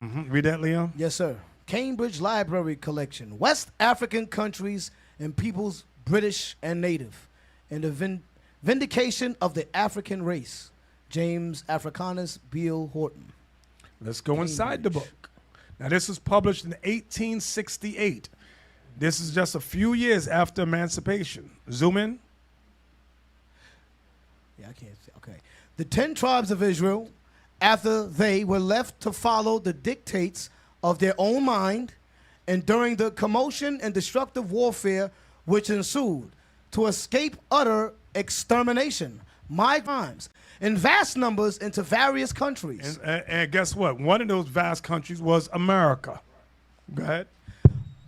Read that, Leon. Yes, sir. Cambridge Library Collection. West African countries and peoples, British and native. And the vindication of the African race. James Africanus Beale Horton. Let's go inside the book. Now, this was published in 1868. This is just a few years after emancipation. Zoom in. Yeah, I can't see. Okay. The 10 tribes of Israel, after they were left to follow the dictates of their own mind, and during the commotion and destructive warfare which ensued, to escape utter extermination, my times, in vast numbers into various countries. And guess what? One of those vast countries was America. Go ahead.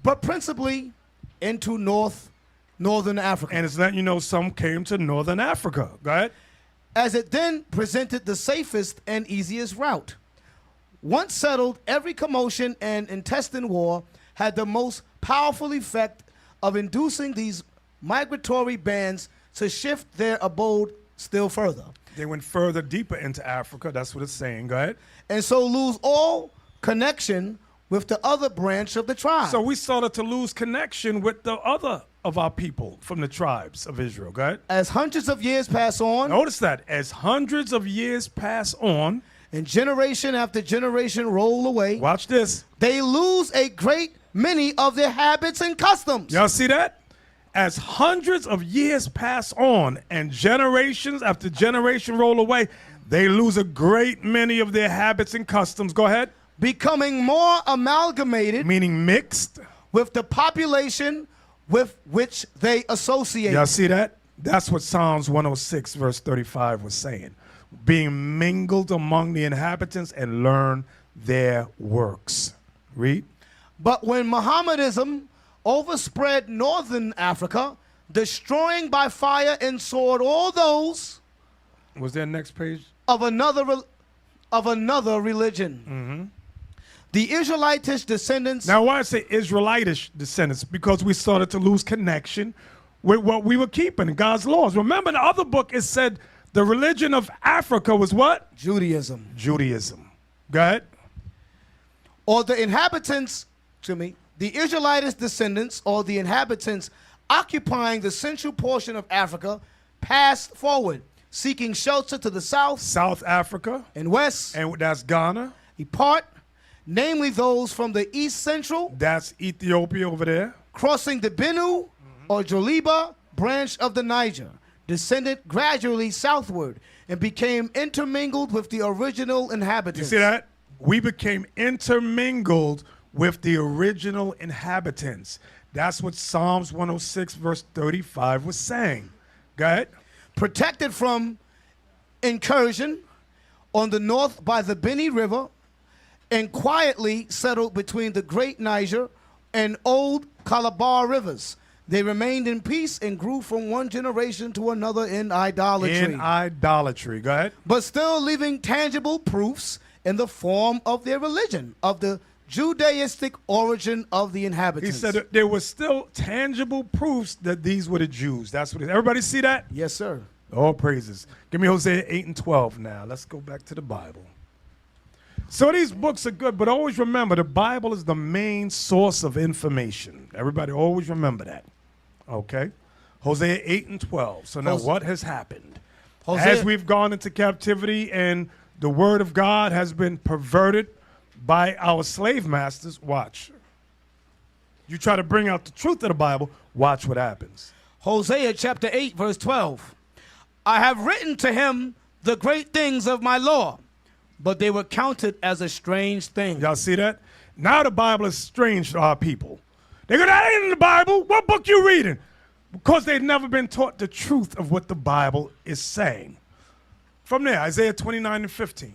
But principally into northern Africa. And it's letting you know some came to northern Africa. Go ahead. As it then presented the safest and easiest route. Once settled, every commotion and intestine war had the most powerful effect of inducing these migratory bands to shift their abode still further. They went further, deeper into Africa. That's what it's saying. Go ahead. And so lose all connection with the other branch of the tribe. So we started to lose connection with the other of our people from the tribes of Israel. Go ahead. As hundreds of years pass on. Notice that. As hundreds of years pass on. And generation after generation roll away. Watch this. They lose a great many of their habits and customs. Y'all see that? As hundreds of years pass on and generations after generation roll away, they lose a great many of their habits and customs. Go ahead. Becoming more amalgamated. Meaning mixed. With the population with which they associate. Y'all see that? That's what Psalms 106 verse 35 was saying. Being mingled among the inhabitants and learn their works. Read. But when Mohammedanism overspread northern Africa, destroying by fire and sword all those. Was there next page? Of another religion. The Israelitish descendants. Now, why I say Israelitish descendants? Because we started to lose connection with what we were keeping, God's laws. Remember, in the other book, it said the religion of Africa was what? Judaism. Judaism. Go ahead. Or the inhabitants, the Israelitish descendants, or the inhabitants occupying the central portion of Africa, passed forward, seeking shelter to the south. South Africa. And west. And that's Ghana. Part, namely those from the east central. That's Ethiopia over there. Crossing the Benue or Joliba branch of the Niger, descended gradually southward and became intermingled with the original inhabitants. You see that? We became intermingled with the original inhabitants. That's what Psalms 106 verse 35 was saying. Go ahead. Protected from incursion on the north by the Beni River, and quietly settled between the Great Niger and Old Calabar rivers. They remained in peace and grew from one generation to another in idolatry. In idolatry. Go ahead. But still leaving tangible proofs in the form of their religion, of the Judaistic origin of the inhabitants. He said there were still tangible proofs that these were the Jews. That's what it is. Everybody see that? Yes, sir. All praises. Give me Hosea 8 and 12 now. Let's go back to the Bible. So these books are good, but always remember the Bible is the main source of information. Everybody always remember that. Okay? Hosea 8 and 12. So now what has happened? As we've gone into captivity and the word of God has been perverted by our slave masters, watch. You try to bring out the truth of the Bible, watch what happens. Hosea chapter 8, verse 12. I have written to him the great things of my law, but they were counted as a strange thing. Y'all see that? Now the Bible is strange to our people. They go, that ain't in the Bible. What book you reading? Because they've never been taught the truth of what the Bible is saying. From there, Isaiah 29 and 15.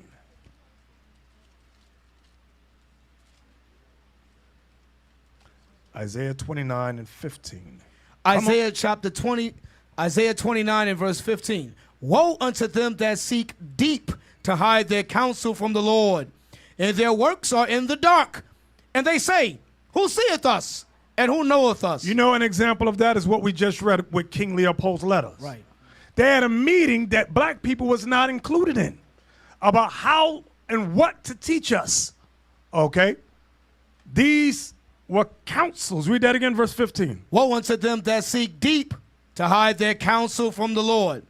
Isaiah 29 and 15. Isaiah chapter 20, Isaiah 29 and verse 15. Woe unto them that seek deep to hide their counsel from the Lord, and their works are in the dark. And they say, who seeth us, and who knoweth us? You know, an example of that is what we just read with King Leopold's letters. Right. They had a meeting that black people was not included in about how and what to teach us Okay? These were counsels. Read that again, verse 15. Woe unto them that seek deep to hide their counsel from the Lord.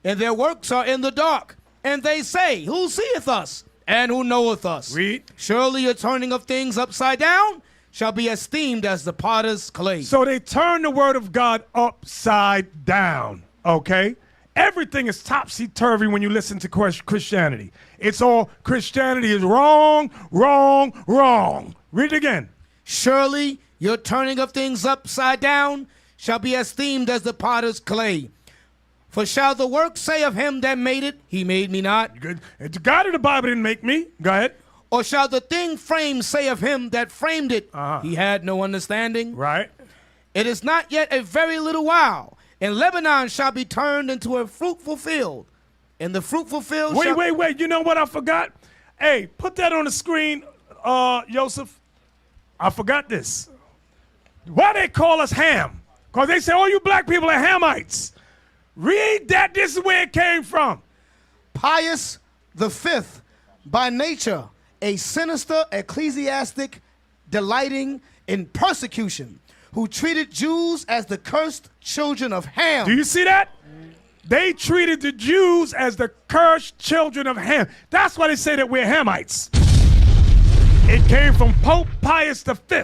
And their works are in the dark. And they say, who seeth us? And who knoweth us? Read. Surely a turning of things upside down shall be esteemed as the potter's clay. So they turn the word of God upside down, okay? Everything is topsy-turvy when you listen to Christianity. It's all Christianity is wrong, wrong, wrong. Read it again. Surely your turning of things upside down shall be esteemed as the potter's clay. For shall the work say of him that made it, he made me not? Good. The God of the Bible didn't make me. Go ahead. Or shall the thing framed say of him that framed it, he had no understanding? Right. It is not yet a very little while, and Lebanon shall be turned into a fruitful field. And the fruitful field shall... Wait. You know what I forgot? Hey, put that on the screen, Joseph. I forgot this. Why they call us Ham? Because they say, oh, you black people are Hamites. Read that. This is where it came from. Pius the Fifth, by nature, a sinister ecclesiastic delighting in persecution, who treated Jews as the cursed children of Ham. Do you see that? They treated the Jews as the cursed children of Ham. That's why they say that we're Hamites. It came from Pope Pius V.